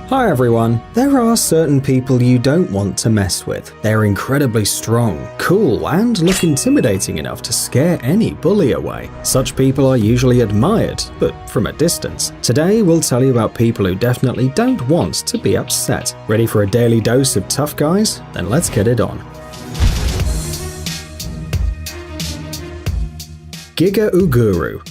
Hi everyone. There are certain people you don't want to mess with. They're incredibly strong, cool, and look intimidating enough to scare any bully away. Such people are usually admired, but from a distance. Today we'll tell you about people who definitely don't want to be upset. Ready for a daily dose of tough guys? Then let's get it on. Giga Uguru.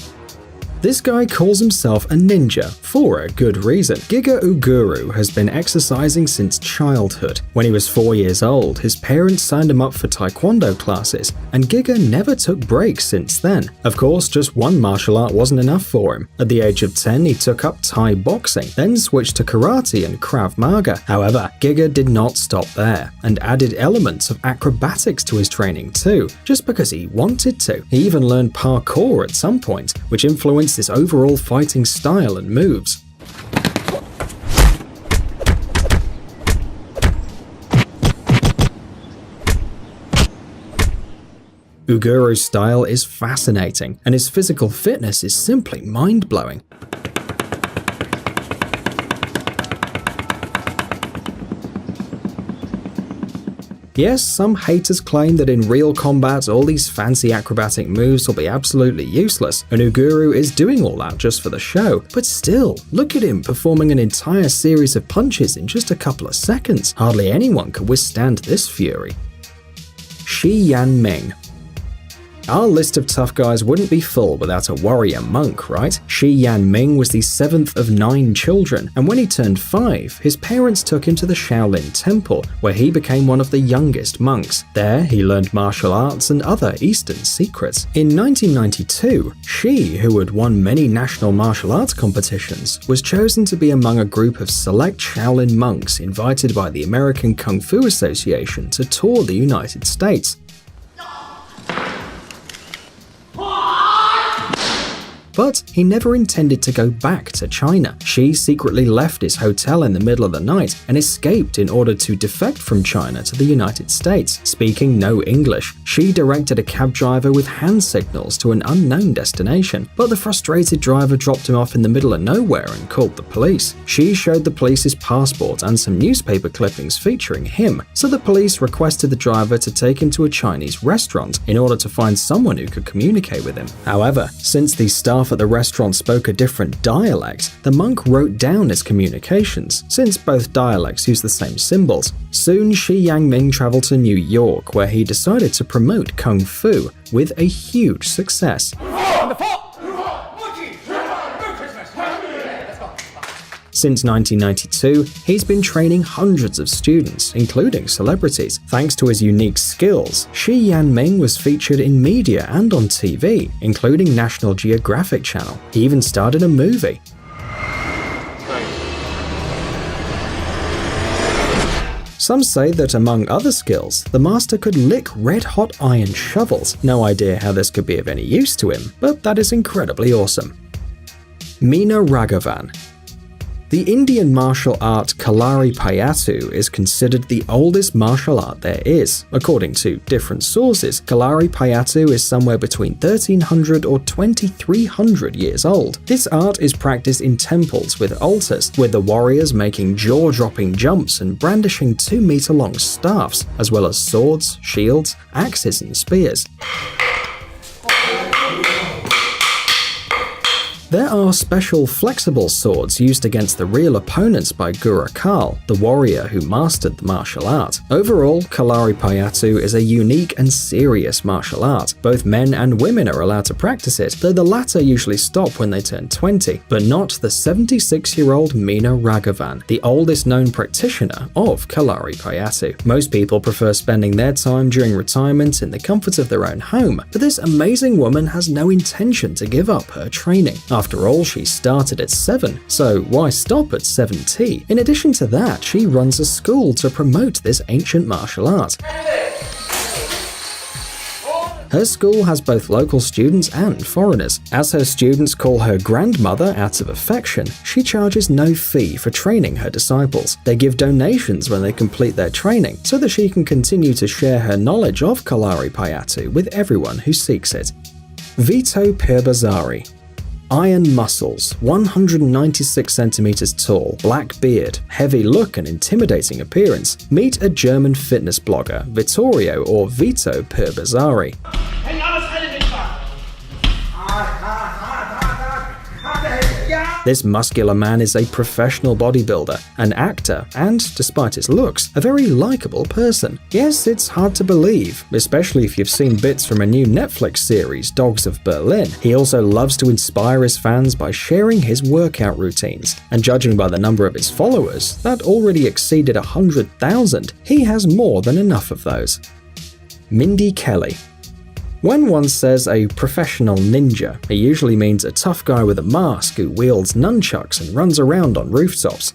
This guy calls himself a ninja for a good reason. Giga Uguru has been exercising since childhood. When he was 4 years old, his parents signed him up for taekwondo classes, and Giga never took breaks since then. Of course, just one martial art wasn't enough for him. At the age of 10, he took up Thai boxing, then switched to karate and Krav Maga. However, Giga did not stop there, and added elements of acrobatics to his training too, just because he wanted to. He even learned parkour at some point, which influenced his overall fighting style and moves. Uguru's style is fascinating, and his physical fitness is simply mind-blowing. Yes, some haters claim that in real combat all these fancy acrobatic moves will be absolutely useless, and Uguru is doing all that just for the show, but still, look at him performing an entire series of punches in just a couple of seconds. Hardly anyone could withstand this fury. Shi Yanming. Our list of tough guys wouldn't be full without a warrior monk, right? Shi Yanming was the 7th of 9 children, and when he turned 5, his parents took him to the Shaolin Temple, where he became one of the youngest monks. There, he learned martial arts and other Eastern secrets. In 1992, Shi, who had won many national martial arts competitions, was chosen to be among a group of select Shaolin monks invited by the American Kung Fu Association to tour the United States. But he never intended to go back to China. Shi secretly left his hotel in the middle of the night and escaped in order to defect from China to the United States. Speaking no English, Shi directed a cab driver with hand signals to an unknown destination, but the frustrated driver dropped him off in the middle of nowhere and called the police. Shi showed the police his passport and some newspaper clippings featuring him, so the police requested the driver to take him to a Chinese restaurant in order to find someone who could communicate with him. However, since the staff at the restaurant spoke a different dialect, the monk wrote down his communications, since both dialects use the same symbols. Soon, Shi Yanming traveled to New York, where he decided to promote Kung Fu with a huge success. Since 1992, he's been training hundreds of students, including celebrities. Thanks to his unique skills, Shi Yanming was featured in media and on TV, including National Geographic Channel. He even starred in a movie. Some say that among other skills, the master could lick red-hot iron shovels. No idea how this could be of any use to him, but that is incredibly awesome. Meena Raghavan. The Indian martial art Kalaripayattu is considered the oldest martial art there is. According to different sources, Kalaripayattu is somewhere between 1300 or 2300 years old. This art is practiced in temples with altars, with the warriors making jaw-dropping jumps and brandishing 2-meter-long staffs, as well as swords, shields, axes, and spears. There are special flexible swords used against the real opponents by Guru Kal, the warrior who mastered the martial art. Overall, Kalaripayattu is a unique and serious martial art. Both men and women are allowed to practice it, though the latter usually stop when they turn 20, but not the 76-year-old Meena Raghavan, the oldest known practitioner of Kalaripayattu. Most people prefer spending their time during retirement in the comfort of their own home, but this amazing woman has no intention to give up her training. After all, she started at 7, so why stop at 70? In addition to that, she runs a school to promote this ancient martial art. Her school has both local students and foreigners. As her students call her grandmother out of affection, she charges no fee for training her disciples. They give donations when they complete their training, so that she can continue to share her knowledge of Kalaripayattu with everyone who seeks it. Vito Pirbazari. Iron muscles, 196 centimeters tall, black beard, heavy look and intimidating appearance. Meet a German fitness blogger, Vittorio or Vito Perbazzari. This muscular man is a professional bodybuilder, an actor, and, despite his looks, a very likable person. Yes, it's hard to believe, especially if you've seen bits from a new Netflix series, Dogs of Berlin. He also loves to inspire his fans by sharing his workout routines, and judging by the number of his followers, that already exceeded 100,000, he has more than enough of those. Mindy Kelly. When one says a professional ninja, it usually means a tough guy with a mask who wields nunchucks and runs around on rooftops.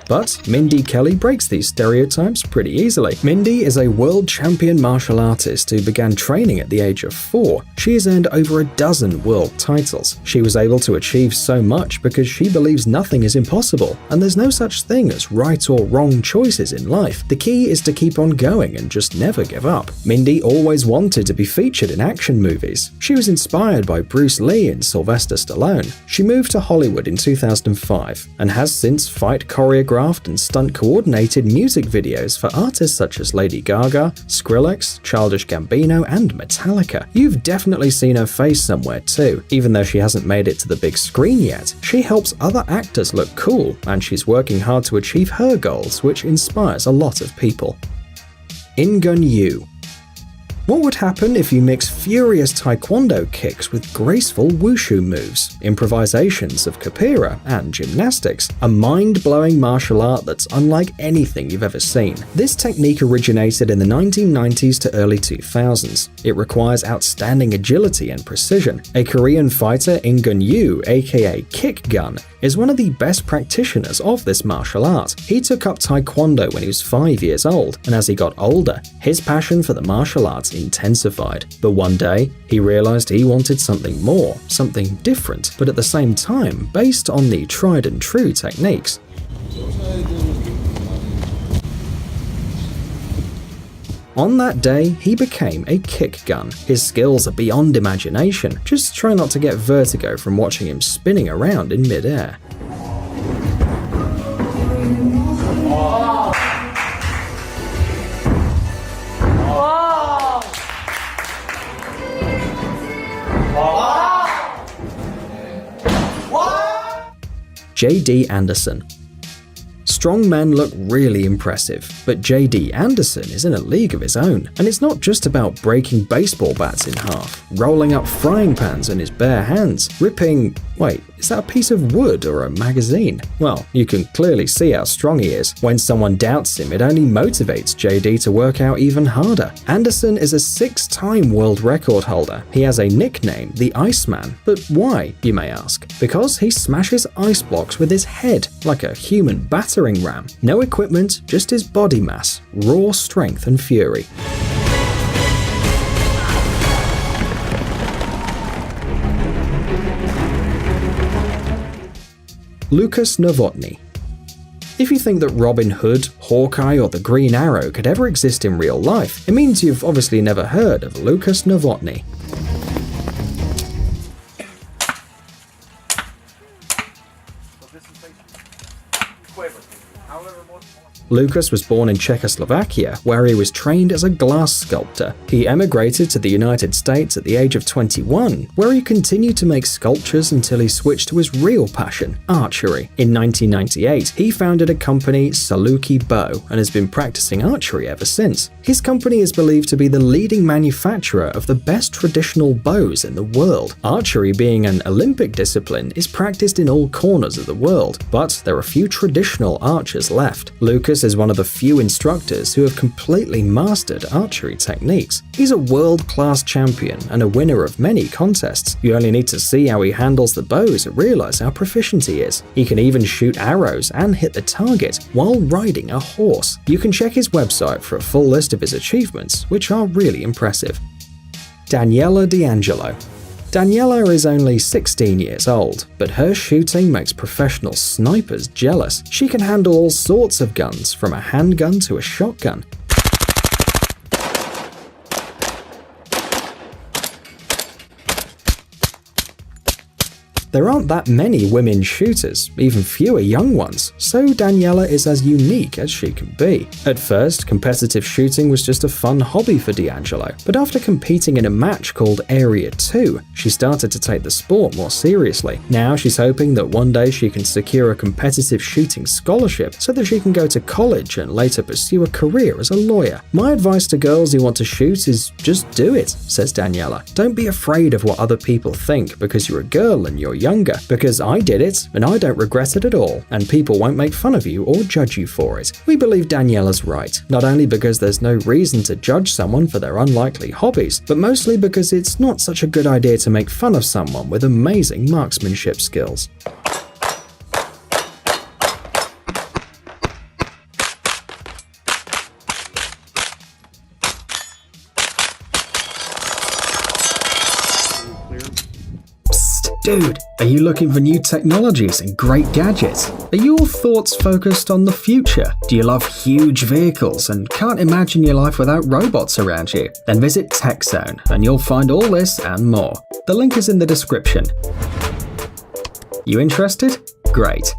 But Mindy Kelly breaks these stereotypes pretty easily. Mindy is a world champion martial artist who began training at the age of 4. She has earned over a dozen world titles. She was able to achieve so much because she believes nothing is impossible, and there's no such thing as right or wrong choices in life. The key is to keep on going and just never give up. Mindy always wanted to be featured in action movies. She was inspired by Bruce Lee and Sylvester Stallone. She moved to Hollywood in 2005 and has since fight choreographed and stunt coordinated music videos for artists such as Lady Gaga, Skrillex, Childish Gambino, and Metallica. You've definitely seen her face somewhere too. Even though she hasn't made it to the big screen yet, she helps other actors look cool, and she's working hard to achieve her goals, which inspires a lot of people. In Gun Yu. What would happen if you mix furious taekwondo kicks with graceful wushu moves, improvisations of capoeira, and gymnastics? A mind-blowing martial art that's unlike anything you've ever seen. This technique originated in the 1990s to early 2000s. It requires outstanding agility and precision. A Korean fighter, In Gun Yu, aka Kick Gun, is one of the best practitioners of this martial art. He took up taekwondo when he was 5 years old, and as he got older, his passion for the martial arts intensified. But one day, he realized he wanted something more, something different, but at the same time, based on the tried and true techniques. On that day, he became a kick gun. His skills are beyond imagination. Just try not to get vertigo from watching him spinning around in midair. J.D. Anderson. Strong men look really impressive, but J.D. Anderson is in a league of his own. And it's not just about breaking baseball bats in half, rolling up frying pans in his bare hands, ripping… wait, is that a piece of wood or a magazine? Well, you can clearly see how strong he is. When someone doubts him, it only motivates JD to work out even harder. Anderson is a 6-time world record holder. He has a nickname, the Iceman. But why, you may ask? Because he smashes ice blocks with his head, like a human battering ram. No equipment, just his body mass, raw strength and fury. Lucas Novotny. If you think that Robin Hood, Hawkeye, or the Green Arrow could ever exist in real life, it means you've obviously never heard of Lucas Novotny. Lucas was born in Czechoslovakia, where he was trained as a glass sculptor. He emigrated to the United States at the age of 21, where he continued to make sculptures until he switched to his real passion, archery. In 1998, he founded a company, Saluki Bow, and has been practicing archery ever since. His company is believed to be the leading manufacturer of the best traditional bows in the world. Archery, being an Olympic discipline, is practiced in all corners of the world, but there are few traditional archers left. Lucas is one of the few instructors who have completely mastered archery techniques. He's a world-class champion and a winner of many contests. You only need to see how he handles the bows to realize how proficient he is. He can even shoot arrows and hit the target while riding a horse. You can check his website for a full list of his achievements, which are really impressive. Daniela D'Angelo. Daniela is only 16 years old, but her shooting makes professional snipers jealous. She can handle all sorts of guns, from a handgun to a shotgun. There aren't that many women shooters, even fewer young ones, so Daniela is as unique as she can be. At first, competitive shooting was just a fun hobby for D'Angelo, but after competing in a match called Area 2, she started to take the sport more seriously. Now she's hoping that one day she can secure a competitive shooting scholarship so that she can go to college and later pursue a career as a lawyer. My advice to girls who want to shoot is just do it, says Daniela. Don't be afraid of what other people think because you're a girl and you're younger, because I did it and I don't regret it at all, and people won't make fun of you or judge you for it. We believe Daniela's right, not only because there's no reason to judge someone for their unlikely hobbies, but mostly because it's not such a good idea to make fun of someone with amazing marksmanship skills. Dude, are you looking for new technologies and great gadgets? Are your thoughts focused on the future? Do you love huge vehicles and can't imagine your life without robots around you? Then visit TechZone and you'll find all this and more. The link is in the description. You interested? Great.